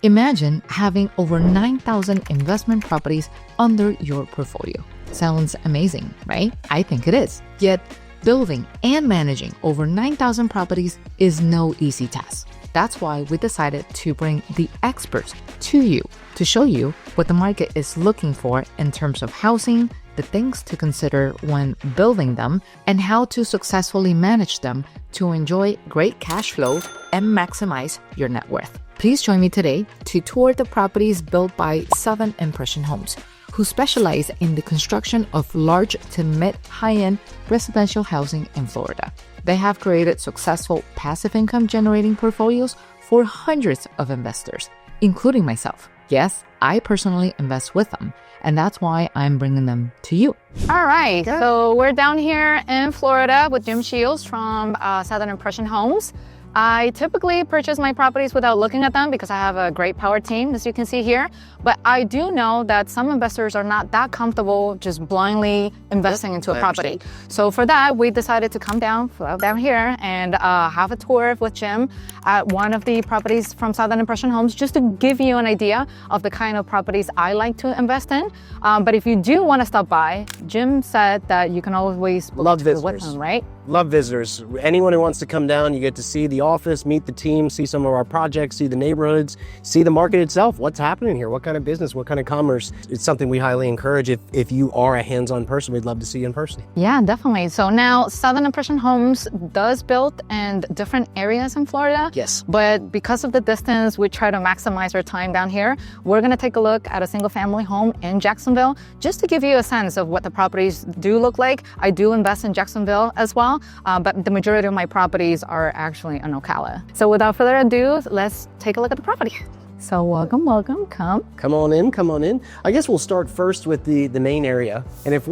Imagine having over 9,000 investment properties under your portfolio. Sounds amazing, right? I think it is. Yet, building and managing over 9,000 properties is no easy task. That's why we decided to bring the experts to you to show you what the market is looking for in terms of housing, the things to consider when building them, and how to successfully manage them to enjoy great cash flow and maximize your net worth. Please join me today to tour the properties built by Southern Impression Homes, who specialize in the construction of large to mid high-end residential housing in Florida. They have created successful passive income generating portfolios for hundreds of investors, including myself. Yes, I personally invest with them, and that's why I'm bringing them to you. All right, so we're down here in Florida with Jim Shields from Southern Impression Homes. I typically purchase my properties without looking at them because I have a great power team, as you can see here. But I do know that some investors are not that comfortable just blindly investing into a property. So for that, we decided to come down here and have a tour with Jim at one of the properties from Southern Impression Homes, just to give you an idea of the kind of properties I like to invest in. But if you do want to stop by, Jim said that you can always love visitors with him, right? Love visitors. Anyone who wants to come down, you get to see the office, meet the team, see some of our projects, see the neighborhoods, see the market itself. What's happening here? What kind of business? What kind of commerce? It's something we highly encourage. If you are a hands-on person, we'd love to see you in person. Yeah, definitely. So now Southern Impression Homes does build in different areas in Florida. Yes. But because of the distance, we try to maximize our time down here. We're going to take a look at a single family home in Jacksonville, just to give you a sense of what the properties do look like. I do invest in Jacksonville as well. But the majority of my properties are actually in Ocala. So without further ado, let's take a look at the property. So welcome, come. Come on in. I guess we'll start first with the main area. And if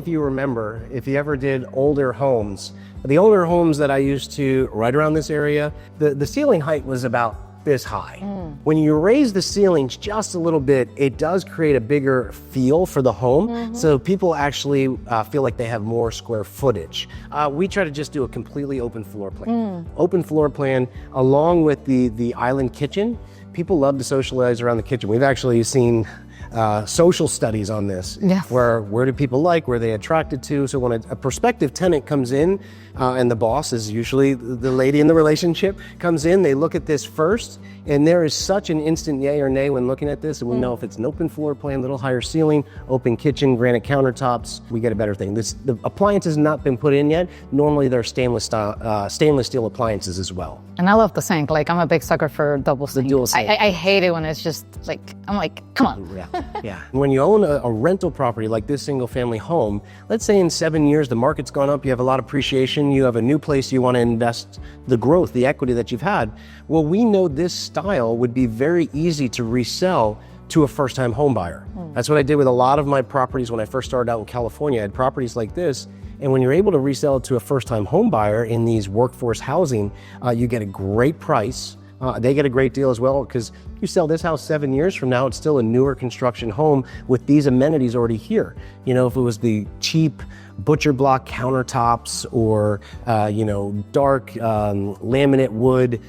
you remember, if you ever did older homes, the older homes that I used to right around this area, the ceiling height was about this high. When you raise the ceilings just a little bit, it does create a bigger feel for the home. So people actually feel like they have more square footage. We try to just do a completely open floor plan. Open floor plan along with the island kitchen. People love to socialize around the kitchen. We've actually seen social studies on this. Yes. Where do people like, where are they attracted to? So when a prospective tenant comes in, and the boss is usually the lady in the relationship, comes in, they look at this first, and there is such an instant yay or nay when looking at this, and we know if it's an open floor plan, little higher ceiling, open kitchen, granite countertops, we get a better thing. The appliance has not been put in yet. Normally they're stainless steel appliances as well. And I love the sink. Like, I'm a big sucker for double sink. The dual sink. I hate it when it's just like, I'm like, come on. Yeah. When you own a rental property like this single family home, let's say in 7 years the market's gone up, you have a lot of appreciation, you have a new place you want to invest the growth, the equity that you've had. Well, we know this style would be very easy to resell to a first-time home buyer. That's what I did with a lot of my properties when I first started out in California. I had properties like this, and when you're able to resell it to a first-time home buyer in these workforce housing, you get a great price. They get a great deal as well, because you sell this house 7 years from now, it's still a newer construction home with these amenities already here. You know, if it was the cheap butcher block countertops or, dark laminate wood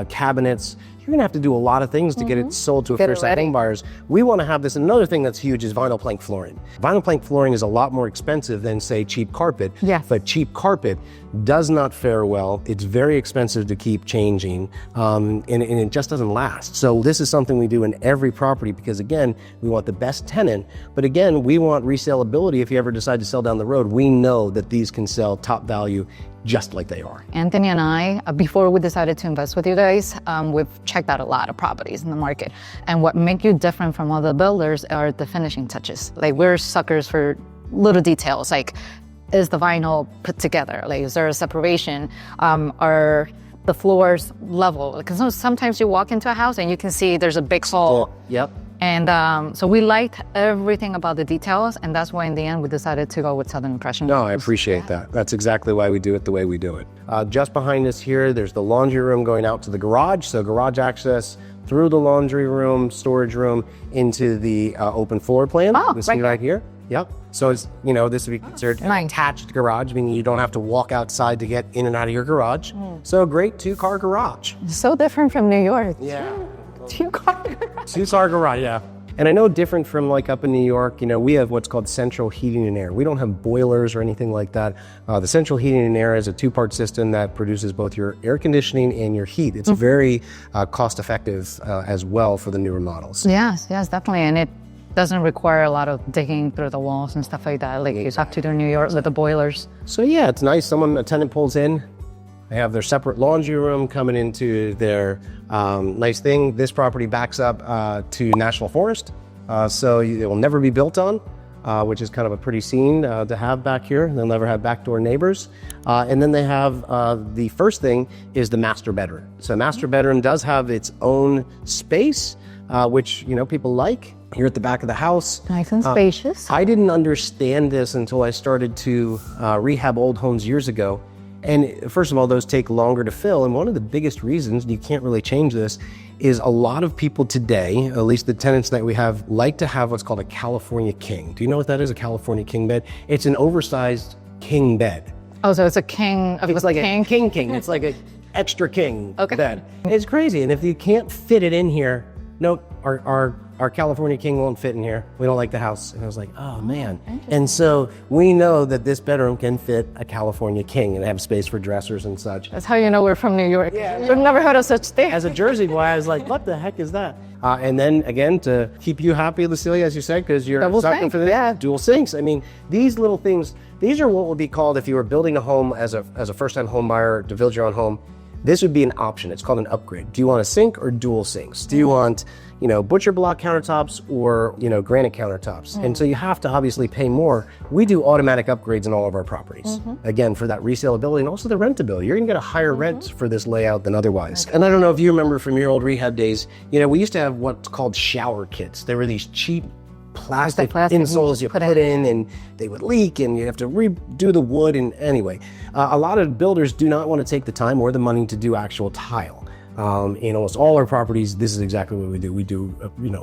cabinets, you're gonna have to do a lot of things to get it sold to a first-time home buyers. We wanna have this. Another thing that's huge is vinyl plank flooring. Vinyl plank flooring is a lot more expensive than, say, cheap carpet. Yes. But cheap carpet does not fare well. It's very expensive to keep changing, and it just doesn't last. So this is something we do in every property because, again, we want the best tenant, but again, we want resaleability. If you ever decide to sell down the road, we know that these can sell top value just like they are. Anthony and I, before we decided to invest with you guys, we've checked out a lot of properties in the market. And what makes you different from other builders are the finishing touches. Like, we're suckers for little details, like, is the vinyl put together? Like, is there a separation? Are the floors level? Because sometimes you walk into a house and you can see there's a big hole. Yep. And so we liked everything about the details, and that's why in the end we decided to go with Southern Impression. No, I appreciate that. That's exactly why we do it the way we do it. Just behind us here, there's the laundry room going out to the garage. So garage access through the laundry room, storage room, into the open floor plan. Oh, you see right here. Yep. So it's, this would be considered an nice attached garage, meaning you don't have to walk outside to get in and out of your garage. So a great 2-car garage. So different from New York. Yeah. Two-car garage, yeah. And I know different from like up in New York, we have what's called central heating and air. We don't have boilers or anything like that. The central heating and air is a two-part system that produces both your air conditioning and your heat. It's very cost-effective as well for the newer models. Yes, definitely. And it doesn't require a lot of digging through the walls and stuff like that, like you have to do in New York with the boilers. So yeah, it's nice. A tenant pulls in. They have their separate laundry room coming into their nice thing. This property backs up to National Forest, so it will never be built on, which is kind of a pretty scene to have back here. They'll never have backdoor neighbors. And then they have the first thing is the master bedroom. So master bedroom does have its own space, which people like. Here at the back of the house. Nice and spacious. I didn't understand this until I started to rehab old homes years ago. And first of all, those take longer to fill. And one of the biggest reasons, you can't really change this, is a lot of people today, at least the tenants that we have, like to have what's called a California king. Do you know what that is, a California king bed? It's an oversized king bed. Oh, so it's a king of It's like a king. It's like an extra king bed. It's crazy. And if you can't fit it in here, nope, our California king won't fit in here. We don't like the house. And I was like, oh man. And so we know that this bedroom can fit a California king and have space for dressers and such. That's how you know we're from New York. Yeah. We've never heard of such thing. As a Jersey boy, I was like, what the heck is that? And then again, to keep you happy, Lucilia, as you said, because you're sucking for this, dual sinks. I mean, these little things, these are what would be called, if you were building a home as a first-time home buyer to build your own home, this would be an option. It's called an upgrade. Do you want a sink or dual sinks? Do you want, butcher block countertops or, granite countertops? And so you have to obviously pay more. We do automatic upgrades in all of our properties. Again, for that resaleability and also the rentability. You're gonna get a higher rent for this layout than otherwise. And I don't know if you remember from your old rehab days, we used to have what's called shower kits. They were these cheap plastic insoles you put in and they would leak and you have to redo the wood. And anyway, a lot of builders do not want to take the time or the money to do actual tile. In almost all our properties, this is exactly what we do. We do,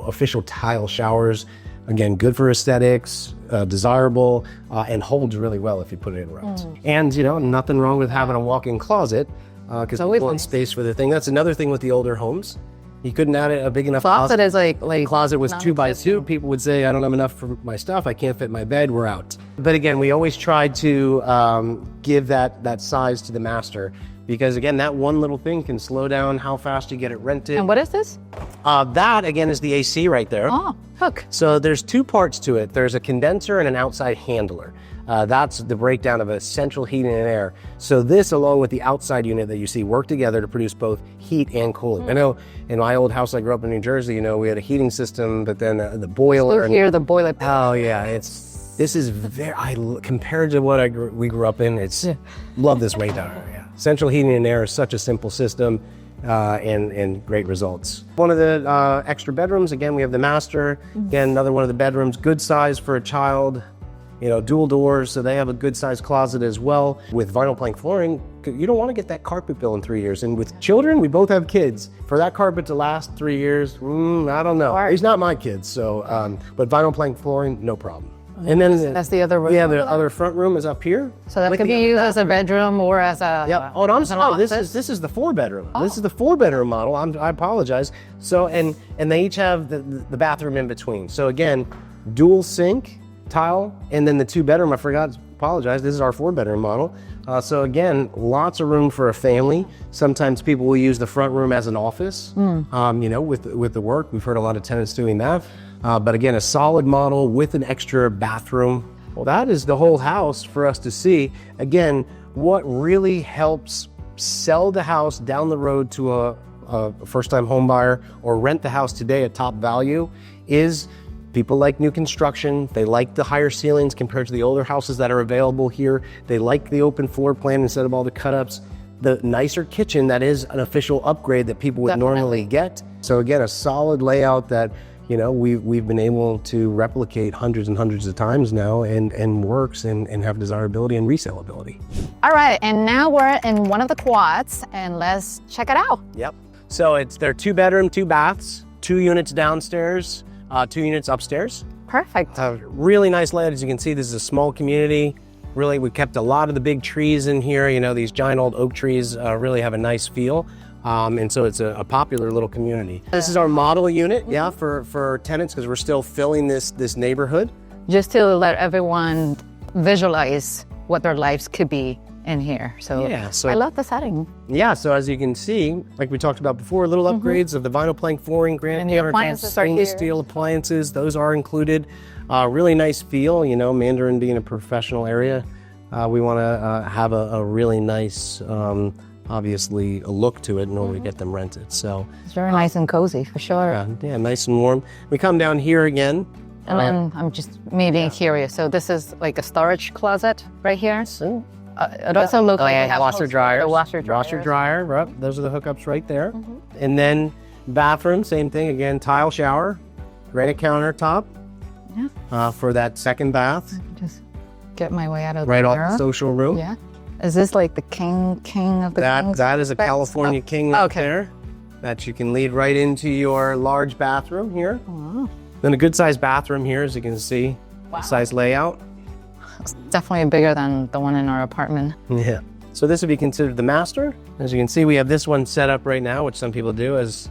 official tile showers. Again, good for aesthetics, desirable, and holds really well if you put it in right. And, nothing wrong with having a walk-in closet because people want space for their thing. That's another thing with the older homes. You couldn't add a big enough closet. Is like closet was 2x2. People would say, I don't have enough for my stuff. I can't fit my bed. We're out. But again, we always try to give that size to the master because again, that one little thing can slow down how fast you get it rented. And what is this? That again is the AC right there. Oh, hook. So there's two parts to it. There's a condenser and an outside handler. That's the breakdown of a central heating and air. So this, along with the outside unit that you see, work together to produce both heat and cooling. I know in my old house I grew up in New Jersey, we had a heating system, but then the boiler. So here, the boiler. Oh yeah, this is compared to what we grew up in. Love this way down. Yeah. Central heating and air is such a simple system. And great results. One of the extra bedrooms, again, we have the master. Again, another one of the bedrooms, good size for a child. Dual doors, so they have a good sized closet as well. With vinyl plank flooring, you don't want to get that carpet bill in 3 years. And with children, we both have kids. For that carpet to last 3 years, I don't know. He's not my kids, so, but vinyl plank flooring, no problem. And then that's the other room. Yeah, the other front room is up here. So that could be used as a bedroom or as a. Yeah. Oh, and I'm sorry. This is the 4-bedroom. Oh. This is the 4-bedroom model. I apologize. So and they each have the bathroom in between. So again, dual sink, tile, and then the 2-bedroom. I forgot. Apologize. This is our 4-bedroom model. So again, lots of room for a family. Sometimes people will use the front room as an office. With the work, we've heard a lot of tenants doing that. But again, a solid model with an extra bathroom. Well, that is the whole house for us to see. Again, what really helps sell the house down the road to a first-time home buyer or rent the house today at top value is people like new construction. They like the higher ceilings compared to the older houses that are available here. They like the open floor plan instead of all the cut-ups. The nicer kitchen that is an official upgrade that people would normally get. So again, a solid layout that we've been able to replicate hundreds and hundreds of times now and works and have desirability and resaleability. All right, and now we're in one of the quads and let's check it out. Yep. So they're 2-bedroom, 2 baths, 2 units downstairs, 2 units upstairs. Perfect. Really nice layout. As you can see, this is a small community. Really, we kept a lot of the big trees in here. These giant old oak trees really have a nice feel. And so it's a popular little community. This is our model unit, for tenants, because we're still filling this neighborhood. Just to let everyone visualize what their lives could be in here. So, I love the setting. Yeah, so as you can see, like we talked about before, little upgrades of the vinyl plank flooring, granite countertops, stainless steel appliances, those are included. Really nice feel, you know, Mandarin being a professional area. We want to have a really nice, obviously, a look to it in order to get them rented. So it's very nice and cozy, for sure. Yeah, nice and warm. We come down here again. And then I'm just maybe curious. So this is like a storage closet right here. So it also looks like washer dryer. Washer dryer. Right. Those are the hookups right there. And then bathroom, same thing again. Tile shower, granite countertop. Yeah. For that second bath. Just get my way out of right off the social room. Yeah. Is this like the king of the kings? That is a California king right there. That you can lead right into your large bathroom here. Oh. Then a good sized bathroom here, as you can see. Wow. Size layout. It's definitely bigger than the one in our apartment. Yeah. So this would be considered the master. As you can see, we have this one set up right now, which some people do as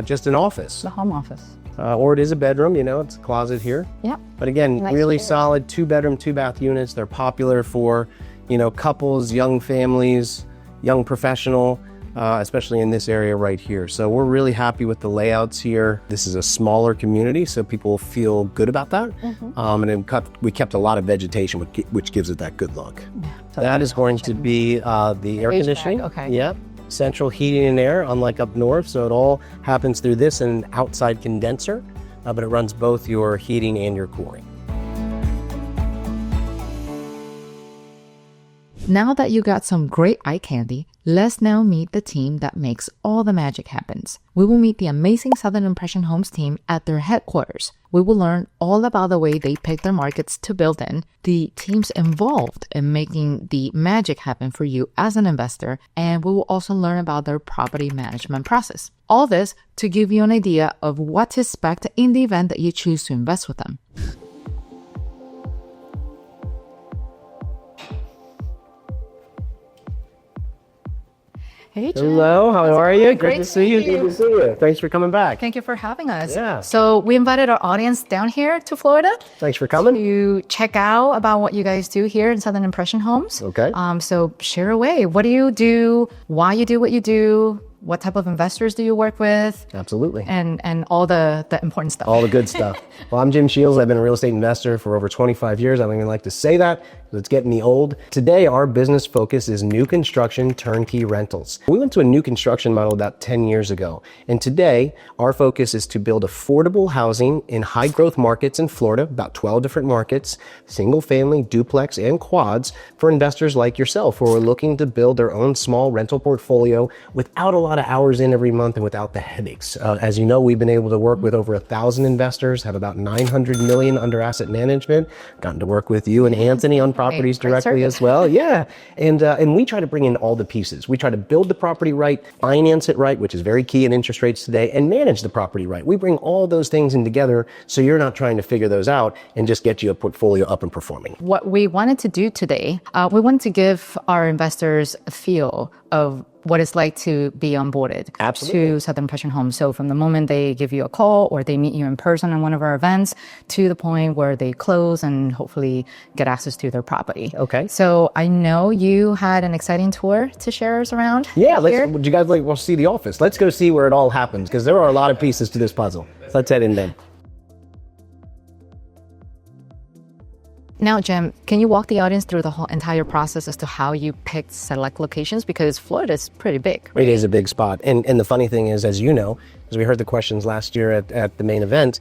just an office. The home office. Or it is a bedroom, you know, it's a closet here. Yeah. But again, really solid 2-bedroom, 2-bath units. They're popular for, you know, couples, young families, young professional, especially in this area right here. So we're really happy with the layouts here. This is a smaller community, so people feel good about that. And then we kept a lot of vegetation, which gives it that good look. Yeah. So that is going to be the air conditioning. Okay. Yep. Central heating and air, unlike up north. So it all happens through this and outside condenser, but it runs both your heating and your cooling. Now that you got some great eye candy, let's now meet the team that makes all the magic happens. We will meet the amazing Southern Impression Homes team at their headquarters. We will learn all about the way they pick their markets to build in, the teams involved in making the magic happen for you as an investor, and we will also learn about their property management process. All this to give you an idea of what to expect in the event that you choose to invest with them. Hey, Jim. Hello, how are you? Great to see you. Good to see you. Thanks for coming back. Thank you for having us. Yeah. So we invited our audience down here to Florida. Thanks for coming. To check out about what you guys do here in Southern Impression Homes. Okay. So share away. What do you do? Why you do what you do? What type of investors do you work with? Absolutely. And all the important stuff. All the good stuff. Well, I'm Jim Shields. I've been a real estate investor for over 25 years. I don't even like to say that because it's getting me old. Today, our business focus is new construction turnkey rentals. We went to a new construction model about 10 years ago. And today, our focus is to build affordable housing in high growth markets in Florida, about 12 different markets, single family, duplex, and quads for investors like yourself who are looking to build their own small rental portfolio without a lot of hours in every month and without the headaches. As you know, we've been able to work with over 1,000 investors, have about 900 million under asset management, gotten to work with you and Anthony on properties directly as well. Yeah. And we try to bring in all the pieces. We try to build the property right, finance it right, which is very key in interest rates today, and manage the property right. We bring all those things in together so you're not trying to figure those out and just get you a portfolio up and performing. What we wanted to do today, we wanted to give our investors a feel of what it's like to be onboarded to Southern Impression Homes. So from the moment they give you a call or they meet you in person on one of our events to the point where they close and hopefully get access to their property. Okay. So I know you had an exciting tour to share us around. Yeah, would you guys we'll see the office. Let's go see where it all happens because there are a lot of pieces to this puzzle. Let's head in then. Now, Jim, can you walk the audience through the whole entire process as to how you picked select locations? Because Florida is pretty big. Right? It is a big spot. And the funny thing is, as you know, as we heard the questions last year at the main event,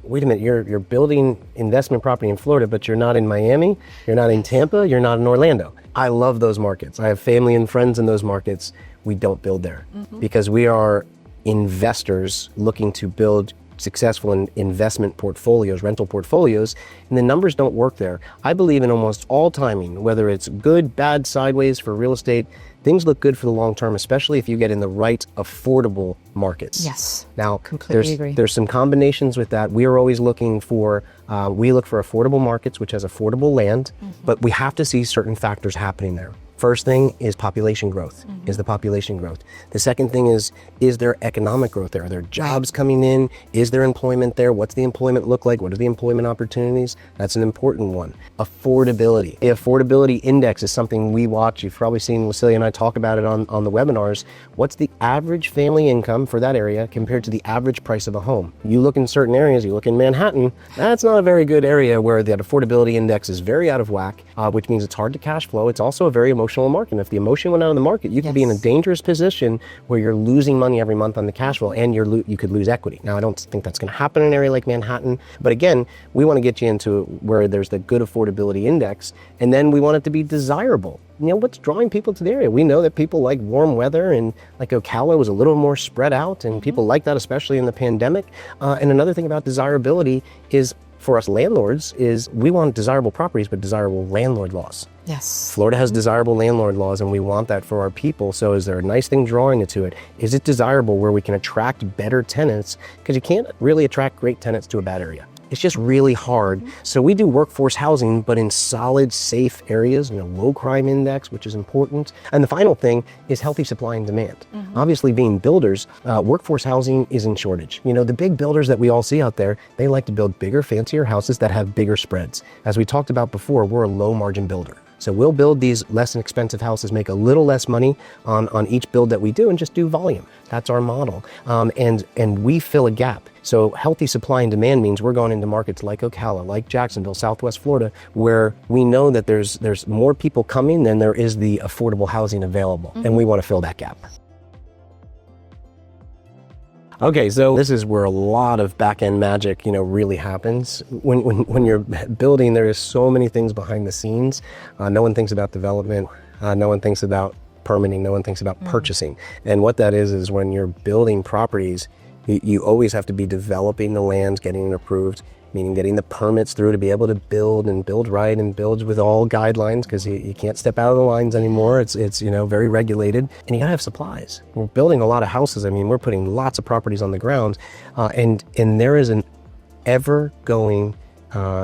wait a minute, you're building investment property in Florida, but you're not in Miami, you're not in Tampa, you're not in Orlando. I love those markets. I have family and friends in those markets. We don't build there because we are investors looking to build successful investment portfolios, rental portfolios, and the numbers don't work there. I believe in almost all timing, whether it's good, bad, sideways for real estate, things look good for the long term, especially if you get in the right affordable markets. Yes. Now, completely agree. There's some combinations with that. We are always looking for, we look for affordable markets, which has affordable land, but we have to see certain factors happening there. First thing is population growth, is the population growth. The second thing is there economic growth there? Are there jobs coming in? Is there employment there? What's the employment look like? What are the employment opportunities? That's an important one. Affordability. The affordability index is something we watch. You've probably seen Resale and I talk about it on the webinars. What's the average family income for that area compared to the average price of a home? You look in certain areas, you look in Manhattan, that's not a very good area where that affordability index is very out of whack, which means it's hard to cash flow. It's also a very emotional market. And if the emotion went out of the market, you could be in a dangerous position where you're losing money every month on the cash flow and you could lose equity. Now, I don't think that's going to happen in an area like Manhattan, but again, we want to get you into where there's the good affordability index, and then we want it to be desirable. You know, what's drawing people to the area? We know that people like warm weather, and like Ocala was a little more spread out, and people like that, especially in the pandemic. And another thing about desirability is, for us landlords, is we want desirable properties, but desirable landlord laws. Yes. Florida has desirable landlord laws, and we want that for our people. So is there a nice thing drawing it to it? Is it desirable where we can attract better tenants? Because you can't really attract great tenants to a bad area. It's just really hard. So we do workforce housing, but in solid, safe areas, low crime index, which is important. And the final thing is healthy supply and demand. Obviously, being builders, workforce housing is in shortage. The big builders that we all see out there, they like to build bigger, fancier houses that have bigger spreads. As we talked about before, we're a low margin builder. So we'll build these less expensive houses, make a little less money on each build that we do, and just do volume. That's our model. And we fill a gap. So healthy supply and demand means we're going into markets like Ocala, like Jacksonville, Southwest Florida, where we know that there's more people coming than there is the affordable housing available. And we want to fill that gap. Okay, so this is where a lot of back-end magic, really happens. When you're building, there is so many things behind the scenes. No one thinks about development. No one thinks about permitting. No one thinks about purchasing. And what that is when you're building properties, you always have to be developing the land, getting it approved, meaning getting the permits through to be able to build and build right and build with all guidelines, because you can't step out of the lines anymore. It's very regulated, and you gotta have supplies. We're building a lot of houses. We're putting lots of properties on the ground, and there is an ever-going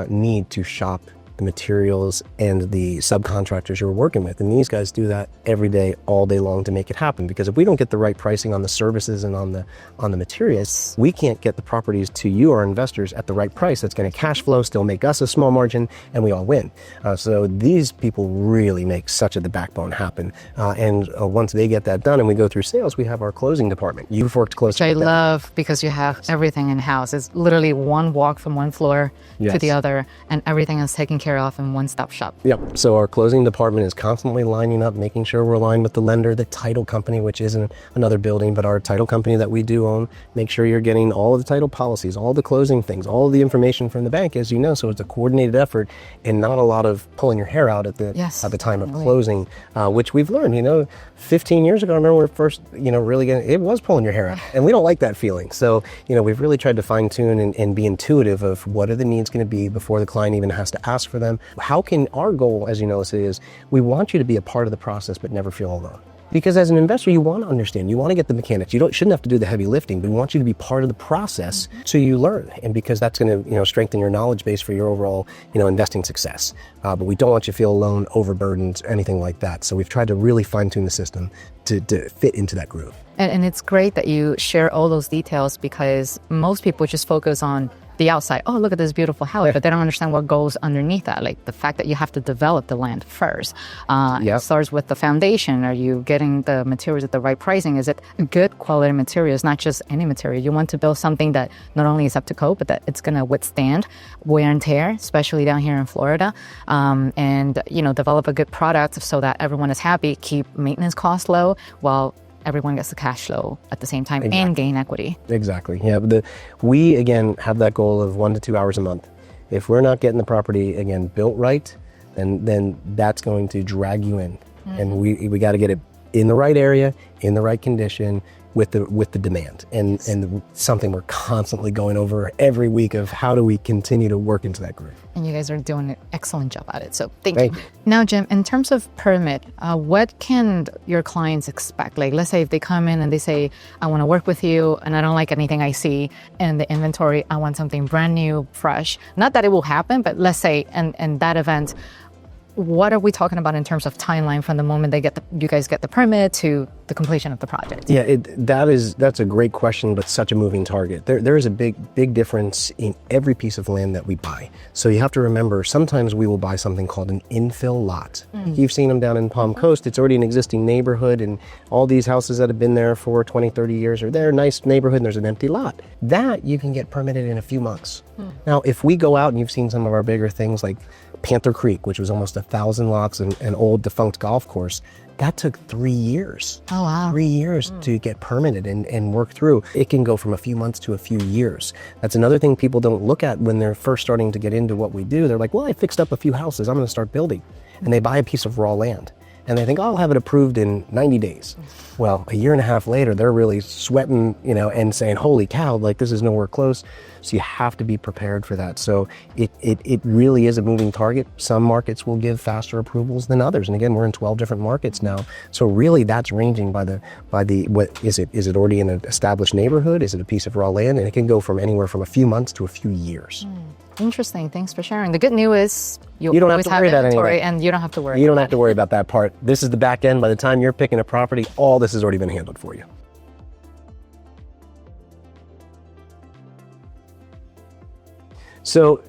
need to shop the materials and the subcontractors you're working with. And these guys do that every day, all day long, to make it happen. Because if we don't get the right pricing on the services and on the materials, we can't get the properties to you, our investors, at the right price that's going to cash flow, still make us a small margin, and we all win. So these people really make such the backbone happen. And once they get that done and we go through sales, we have our closing department. You've worked closely with Which I love, because you have everything in-house. It's literally one walk from one floor to the other, and everything is taken care of in one-stop shop. Yep. So our closing department is constantly lining up, making sure we're aligned with the lender, the title company, which isn't another building, but our title company that we do own. Make sure you're getting all of the title policies, all the closing things, all of the information from the bank, as you know. So it's a coordinated effort, and not a lot of pulling your hair out at the time of closing, which we've learned. 15 years ago, I remember when we first, really it was pulling your hair out, and we don't like that feeling. So, we've really tried to fine tune and be intuitive of what are the needs going to be before the client even has to ask for them. How can our goal, as you know, is we want you to be a part of the process, but never feel alone. Because as an investor, you want to understand, you want to get the mechanics. Shouldn't have to do the heavy lifting, but we want you to be part of the process so you learn. And because that's going to, strengthen your knowledge base for your overall, investing success. But we don't want you to feel alone, overburdened, anything like that. So we've tried to really fine tune the system to fit into that groove. And it's great that you share all those details, because most people just focus on the outside. Oh, look at this beautiful house, but they don't understand what goes underneath that. Like the fact that you have to develop the land first. It starts with the foundation. Are you getting the materials at the right pricing? Is it good quality materials, not just any material? You want to build something that not only is up to code, but that it's going to withstand wear and tear, especially down here in Florida. And develop a good product so that everyone is happy, keep maintenance costs low, while everyone gets the cash flow at the same time and gain equity. Exactly. Yeah. But we, again, have that goal of 1 to 2 hours a month. If we're not getting the property, again, built right, then that's going to drag you in. And we got to get it in the right area, in the right condition, with the demand. And something we're constantly going over every week of how do we continue to work into that groove. And you guys are doing an excellent job at it. So thank you. Now, Jim, in terms of permit, what can your clients expect? Like, let's say if they come in and they say, I want to work with you and I don't like anything I see in the inventory, I want something brand new, fresh. Not that it will happen, but let's say in that event, what are we talking about in terms of timeline from the moment you guys get the permit to the completion of the project? Yeah, that's a great question, but such a moving target. There is a big difference in every piece of land that we buy. So you have to remember, sometimes we will buy something called an infill lot. You've seen them down in Palm Coast. It's already an existing neighborhood, and all these houses that have been there for 20, 30 years are there, nice neighborhood, and there's an empty lot. That you can get permitted in a few months. Now, if we go out, and you've seen some of our bigger things like Panther Creek, which was almost 1,000 lots, an old defunct golf course, that took 3 years. Oh, wow. 3 years to get permitted and work through. It can go from a few months to a few years. That's another thing people don't look at when they're first starting to get into what we do. They're like, well, I fixed up a few houses, I'm going to start building. And they buy a piece of raw land. And they think, oh, I'll have it approved in 90 days. Well, a year and a half later, they're really sweating, and saying, holy cow, like this is nowhere close. So you have to be prepared for that. So it really is a moving target. Some markets will give faster approvals than others. And again, we're in 12 different markets now. So really that's ranging by the what is it? Is it already in an established neighborhood? Is it a piece of raw land? And it can go from anywhere from a few months to a few years. Interesting. Thanks for sharing. The good news is you don't have always to have worry about inventory, anything. and you don't have to worry. You don't have to worry about that part. This is the back end. By the time you're picking a property, all this has already been handled for you. So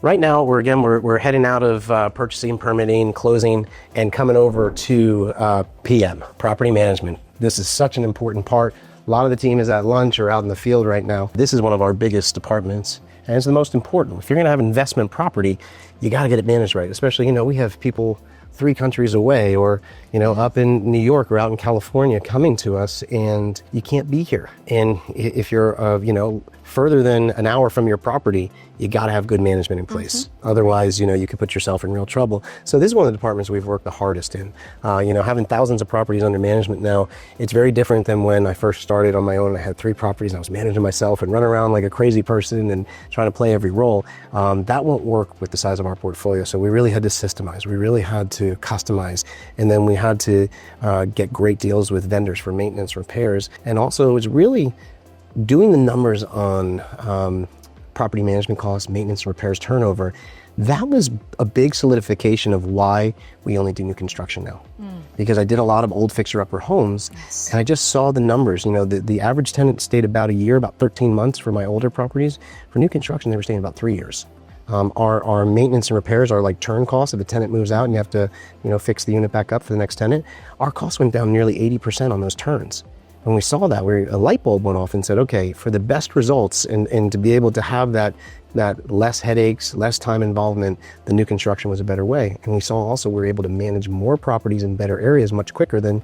right now, we're heading out of purchasing, permitting, closing, and coming over to PM, property management. This is such an important part. A lot of the team is at lunch or out in the field right now. This is one of our biggest departments, and it's the most important. If you're gonna have investment property, you gotta get it managed right. Especially, we have people 3 countries away, or up in New York or out in California coming to us, and you can't be here. And if you're further than an hour from your property, you got to have good management in place. Otherwise, you could put yourself in real trouble. So this is one of the departments we've worked the hardest in. Having thousands of properties under management now, it's very different than when I first started on my own. I had 3 properties, and I was managing myself and running around like a crazy person and trying to play every role. That won't work with the size of our portfolio. So we really had to systemize. We really had to customize. And then we had to get great deals with vendors for maintenance, repairs. And also, it's really doing the numbers on property management costs, maintenance, repairs, turnover. That was a big solidification of why we only do new construction now. Because I did a lot of old fixer-upper homes, and I just saw the numbers. The average tenant stayed about a year, about 13 months for my older properties. For new construction, they were staying about 3 years. Our maintenance and repairs are like turn costs. If a tenant moves out and you have to, fix the unit back up for the next tenant, our costs went down nearly 80% on those turns. When we saw that, a light bulb went off and said, okay, for the best results and to be able to have that less headaches, less time involvement, the new construction was a better way. And we saw also we were able to manage more properties in better areas much quicker than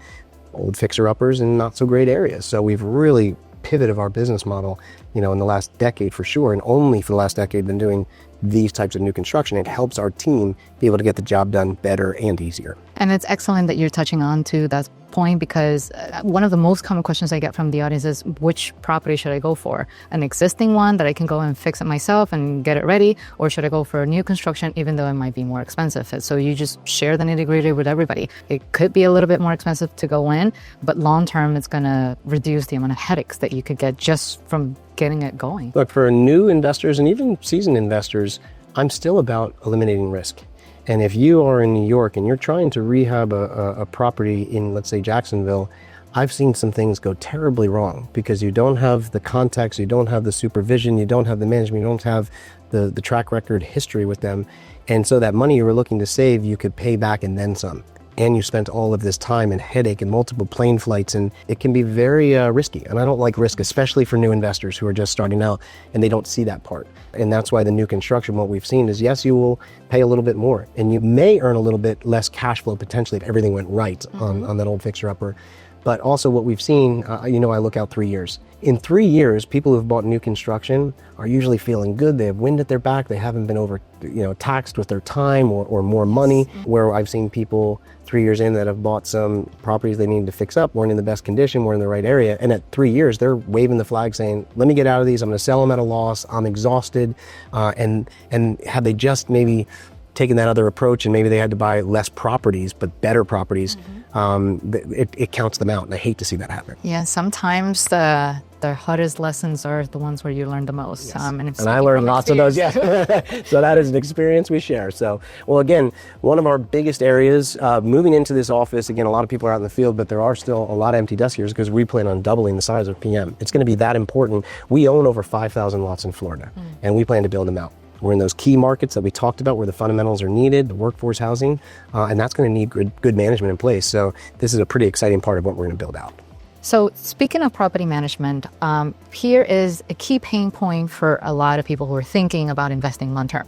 old fixer-uppers in not so great areas. So we've really pivoted our business model, in the last decade for sure, and only for the last decade been doing these types of new construction. It helps our team be able to get the job done better and easier. And it's excellent that you're touching on to that point, because one of the most common questions I get from the audience is, which property should I go for? An existing one that I can go and fix it myself and get it ready, or should I go for a new construction, even though it might be more expensive? So you just share the nitty-gritty with everybody. It could be a little bit more expensive to go in, but long-term, it's gonna reduce the amount of headaches that you could get just from getting it going. Look, for new investors and even seasoned investors, I'm still about eliminating risk. And if you are in New York and you're trying to rehab a property in, let's say, Jacksonville, I've seen some things go terribly wrong because you don't have the context, you don't have the supervision, you don't have the management, you don't have the track record history with them. And so that money you were looking to save, you could pay back and then some. And you spent all of this time and headache and multiple plane flights, and it can be very risky. And I don't like risk, especially for new investors who are just starting out and they don't see that part. And that's why the new construction, what we've seen is, yes, you will pay a little bit more, and you may earn a little bit less cash flow potentially if everything went right on that old fixer-upper. But also what we've seen, I look out 3 years. In 3 years, people who have bought new construction are usually feeling good. They have wind at their back. They haven't been taxed with their time or more money. Where I've seen people 3 years in that have bought some properties they needed to fix up, weren't in the best condition, weren't in the right area. And at 3 years, they're waving the flag saying, let me get out of these. I'm going to sell them at a loss. I'm exhausted. And had they just maybe taken that other approach, and maybe they had to buy less properties, but better properties, it counts them out. And I hate to see that happen. Yeah, sometimes the the hardest lessons are the ones where you learn the most. Yes. And I learned lots of those, yeah. So that is an experience we share. So, well, again, one of our biggest areas, moving into this office, again, a lot of people are out in the field, but there are still a lot of empty desk here because we plan on doubling the size of PM. It's going to be that important. We own over 5,000 lots in Florida, and we plan to build them out. We're in those key markets that we talked about where the fundamentals are needed, the workforce housing, and that's going to need good management in place. So this is a pretty exciting part of what we're going to build out. So speaking of property management, here is a key pain point for a lot of people who are thinking about investing long term.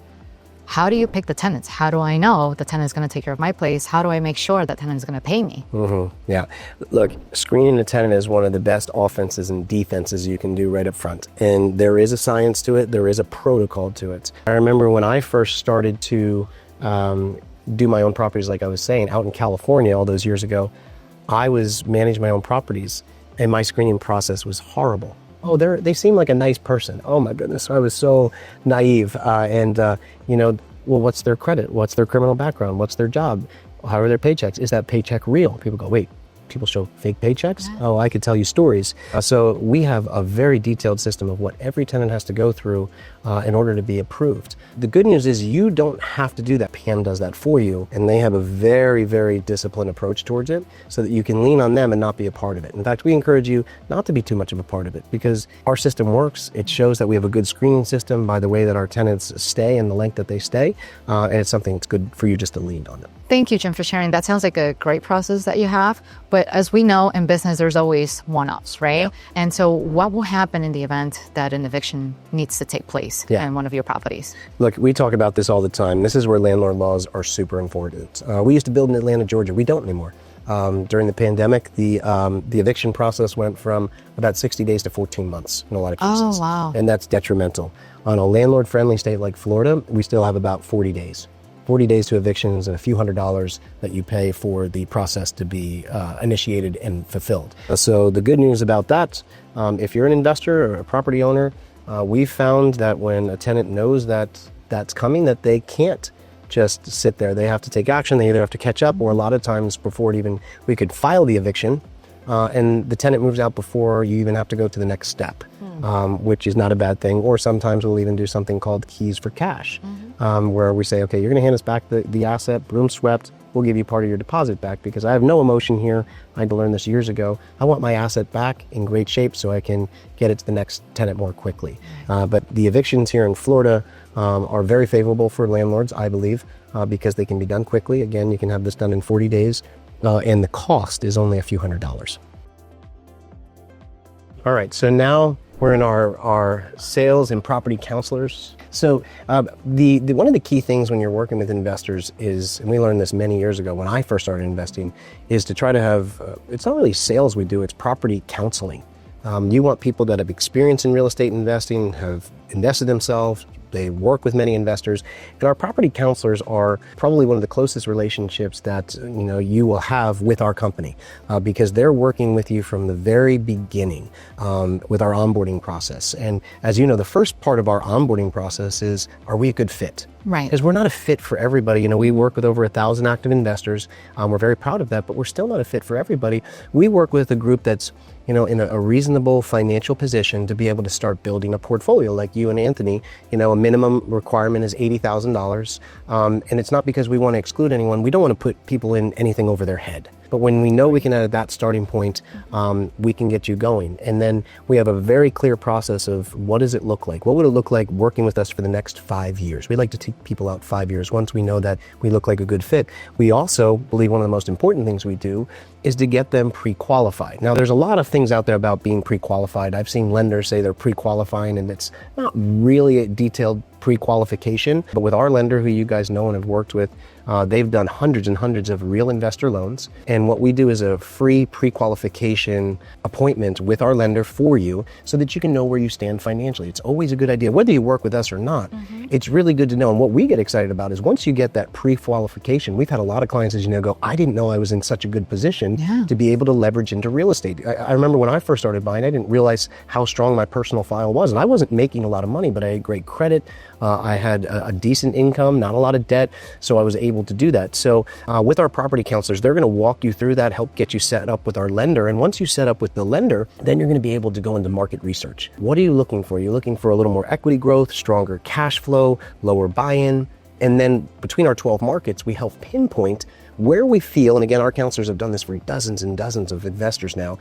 How do you pick the tenants? How do I know the tenant is going to take care of my place? How do I make sure that tenant is going to pay me? Yeah. Look, screening a tenant is one of the best offenses and defenses you can do right up front. And there is a science to it. There is a protocol to it. I remember when I first started to do my own properties, like I was saying, out in California all those years ago, I was managing my own properties and my screening process was horrible. Oh, they seem like a nice person. Oh my goodness, I was so naive. Well, what's their credit? What's their criminal background? What's their job? How are their paychecks? Is that paycheck real? People go, wait, people show fake paychecks? Yeah. Oh, I could tell you stories. So we have a very detailed system of what every tenant has to go through in order to be approved. The good news is you don't have to do that. PM does that for you, and they have a very, very disciplined approach towards it so that you can lean on them and not be a part of it. In fact, we encourage you not to be too much of a part of it because our system works. It shows that we have a good screening system by the way that our tenants stay and the length that they stay, and it's something that's good for you just to lean on them. Thank you, Jim, for sharing. That sounds like a great process that you have. But as we know in business, there's always one-offs, right? Yeah. And so what will happen in the event that an eviction needs to take place in one of your properties? Look, we talk about this all the time. This is where landlord laws are super important. We used to build in Atlanta, Georgia. We don't anymore. During the pandemic, the eviction process went from about 60 days to 14 months in a lot of cases. Oh, wow. And that's detrimental. On a landlord-friendly state like Florida, we still have about 40 days. 40 days to evictions and a few $100s that you pay for the process to be initiated and fulfilled. So the good news about that, if you're an investor or a property owner, we've found that when a tenant knows that that's coming, that they can't just sit there. They have to take action. They either have to catch up, or a lot of times before we could file the eviction, and the tenant moves out before you even have to go to the next step, which is not a bad thing. Or sometimes we'll even do something called keys for cash, where we say, okay, you're going to hand us back the asset, broom swept. We'll give you part of your deposit back because I have no emotion here. I had to learn this years ago. I want my asset back in great shape so I can get it to the next tenant more quickly. But the evictions here in Florida are very favorable for landlords, I believe, because they can be done quickly. Again, you can have this done in 40 days. And the cost is only a few $100s. All right, so now we're in our sales and property counselors. So one of the key things when you're working with investors is, and we learned this many years ago when I first started investing, is to try to have, it's not really sales we do, it's property counseling. You want people that have experience in real estate investing, have invested themselves, they work with many investors, and our property counselors are probably one of the closest relationships that you will have with our company because they're working with you from the very beginning with our onboarding process. And as you know, the first part of our onboarding process is, are we a good fit? Right. Because we're not a fit for everybody. We work with over 1,000 active investors. We're very proud of that, but we're still not a fit for everybody. We work with a group that's in a reasonable financial position to be able to start building a portfolio like you and Anthony. A minimum requirement is $80,000. And it's not because we want to exclude anyone. We don't want to put people in anything over their head. But when we know we can at that starting point, we can get you going. And then we have a very clear process of what does it look like? What would it look like working with us for the next 5 years? We like to take people out 5 years once we know that we look like a good fit. We also believe one of the most important things we do is to get them pre-qualified. Now, there's a lot of things out there about being pre-qualified. I've seen lenders say they're pre-qualifying, and it's not really a detailed pre-qualification. But with our lender, who you guys know and have worked with, they've done hundreds and hundreds of real investor loans. And what we do is a free pre-qualification appointment with our lender for you so that you can know where you stand financially. It's always a good idea, whether you work with us or not. It's really good to know. And what we get excited about is once you get that pre-qualification, we've had a lot of clients, as you know, go, I didn't know I was in such a good position to be able to leverage into real estate. I remember when I first started buying, I didn't realize how strong my personal file was. And I wasn't making a lot of money, but I had great credit. I had a decent income, not a lot of debt, so I was able to do that. So with our property counselors, they're going to walk you through that, help get you set up with our lender. And once you set up with the lender, then you're going to be able to go into market research. What are you looking for? You're looking for a little more equity growth, stronger cash flow, lower buy-in. And then between our 12 markets, we help pinpoint where we feel, and again, our counselors have done this for dozens and dozens of investors now,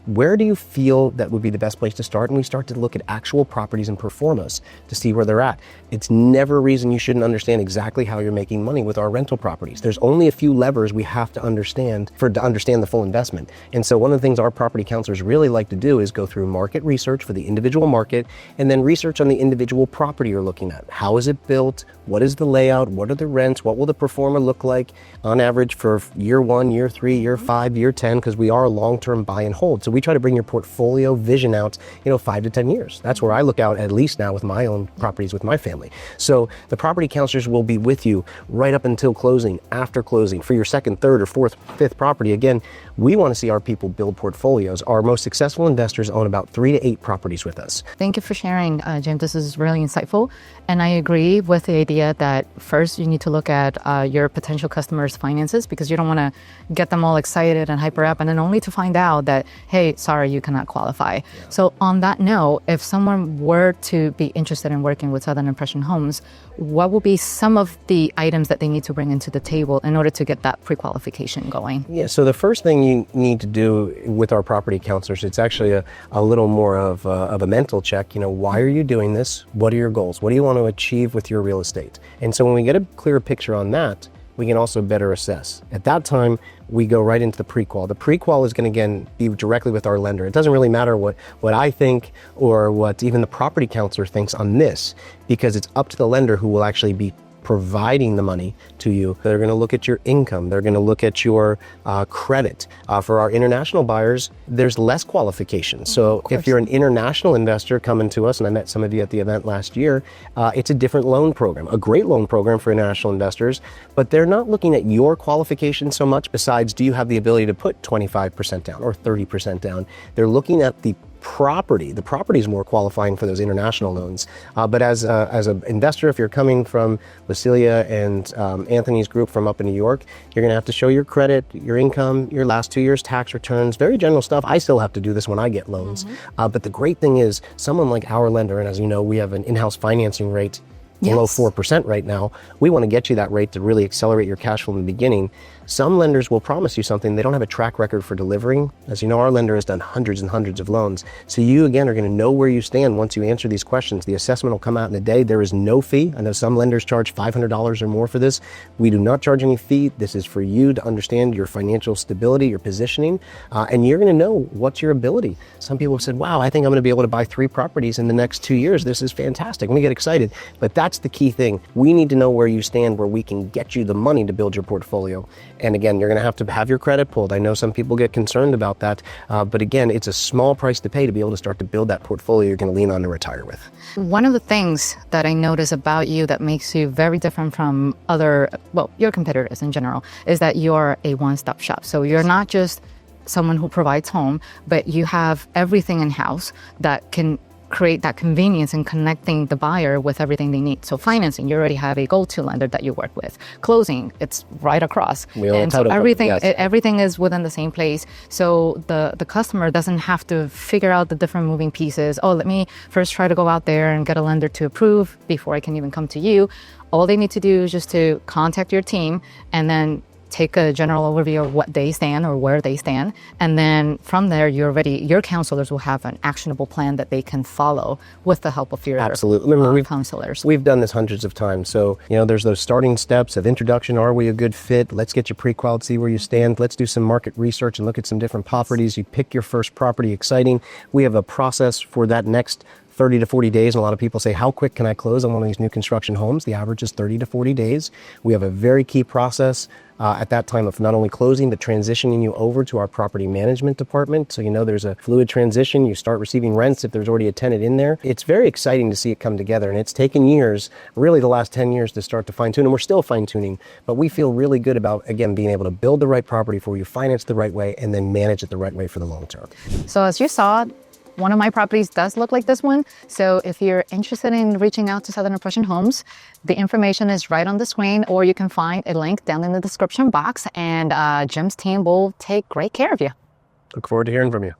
where do you feel that would be the best place to start? And we start to look at actual properties and performance to see where they're at. It's never a reason you shouldn't understand exactly how you're making money with our rental properties. There's only a few levers we have to understand to understand the full investment. And so one of the things our property counselors really like to do is go through market research for the individual market, and then research on the individual property you're looking at. How is it built? What is the layout? What are the rents? What will the performer look like on average for year 1, year 3, year 5, year 10, because we are a long-term buy and hold. So we try to bring your portfolio vision out, 5 to 10 years. That's where I look out at least now with my own properties with my family. So the property counselors will be with you right up until closing, after closing, for your second, third, or fourth, fifth property. Again, we want to see our people build portfolios. Our most successful investors own about 3 to 8 properties with us. Thank you for sharing, Jim. This is really insightful. And I agree with the idea that first you need to look at your potential customers' finances, because you don't want to get them all excited and hyper up and then only to find out that, hey, sorry, you cannot qualify. Yeah. So on that note, if someone were to be interested in working with Southern Impression Homes, what will be some of the items that they need to bring into the table in order to get that pre-qualification going? Yeah, so the first thing you need to do with our property counselors, it's actually a little more of a mental check. Why are you doing this? What are your goals? What do you want to achieve with your real estate? And so when we get a clear picture on that, we can also better assess. At that time, we go right into the pre-qual. The pre-qual is going to, again, be directly with our lender. It doesn't really matter what I think or what even the property counselor thinks on this, because it's up to the lender who will actually be providing the money to you. They're going to look at your income. They're going to look at your credit. For our international buyers, there's less qualifications. So if you're an international investor coming to us, and I met some of you at the event last year, it's a different loan program, a great loan program for international investors, but they're not looking at your qualifications so much besides, do you have the ability to put 25% down or 30% down? They're looking at the property. The property is more qualifying for those international loans. But as an investor, if you're coming from Lucilia and Anthony's group from up in New York, you're going to have to show your credit, your income, your last 2 years tax returns, very general stuff. I still have to do this when I get loans. But the great thing is, someone like our lender, and as you know, we have an in-house financing rate below 4% right now. We want to get you that rate to really accelerate your cash flow in the beginning. Some lenders will promise you something. They don't have a track record for delivering. As you know, our lender has done hundreds and hundreds of loans. So you, again, are going to know where you stand once you answer these questions. The assessment will come out in a day. There is no fee. I know some lenders charge $500 or more for this. We do not charge any fee. This is for you to understand your financial stability, your positioning, and you're going to know what's your ability. Some people have said, wow, I think I'm going to be able to buy 3 properties in the next 2 years. This is fantastic. And we get excited. But that's the key thing. We need to know where you stand, where we can get you the money to build your portfolio. And again, you're going to have your credit pulled. I know some people get concerned about that. But again, it's a small price to pay to be able to start to build that portfolio you're going to lean on to retire with. One of the things that I notice about you that makes you very different from your competitors in general, is that you're a one-stop shop. So you're not just someone who provides home, but you have everything in-house that can create that convenience in connecting the buyer with everything they need. So financing, you already have a go-to lender that you work with. Closing, it's right across. And so everything is within the same place. So the customer doesn't have to figure out the different moving pieces. Oh, let me first try to go out there and get a lender to approve before I can even come to you. All they need to do is just to contact your team and then take a general overview of what they stand or where they stand. And then from there, your counselors will have an actionable plan that they can follow with the help of your counselors. We've done this hundreds of times. So, there's those starting steps of introduction. Are we a good fit? Let's get you pre-qualified, see where you stand. Let's do some market research and look at some different properties. You pick your first property, exciting. We have a process for that next 30 to 40 days. And a lot of people say, how quick can I close on one of these new construction homes? The average is 30 to 40 days. We have a very key process at that time of not only closing, but transitioning you over to our property management department. So, there's a fluid transition. You start receiving rents if there's already a tenant in there. It's very exciting to see it come together. And it's taken years, really the last 10 years, to start to fine tune. And we're still fine tuning, but we feel really good about, again, being able to build the right property for you, finance the right way, and then manage it the right way for the long term. So as you saw, One of my properties does look like this one. So if you're interested in reaching out to Southern Impression Homes, the information is right on the screen, or you can find a link down in the description box, and Jim's team will take great care of you. Look forward to hearing from you.